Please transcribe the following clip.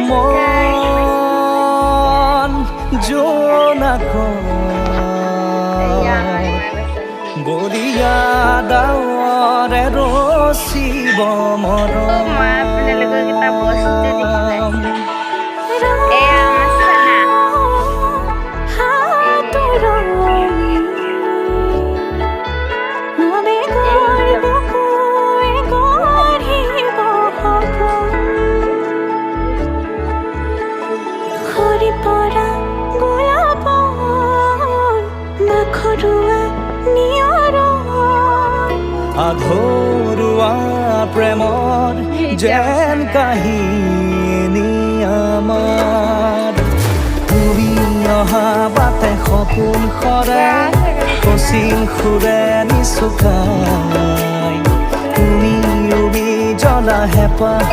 মন জোনাক বলিয়া ডাৱৰে ৰচিব মৰম আধৰুৱা প্ৰেমৰ যেন কাহিনী আমাৰ তুমি অহা বাটে সপোন সৰে কচিল সুৰে নিচুকাই তুমি জ্বলা হেঁপাহ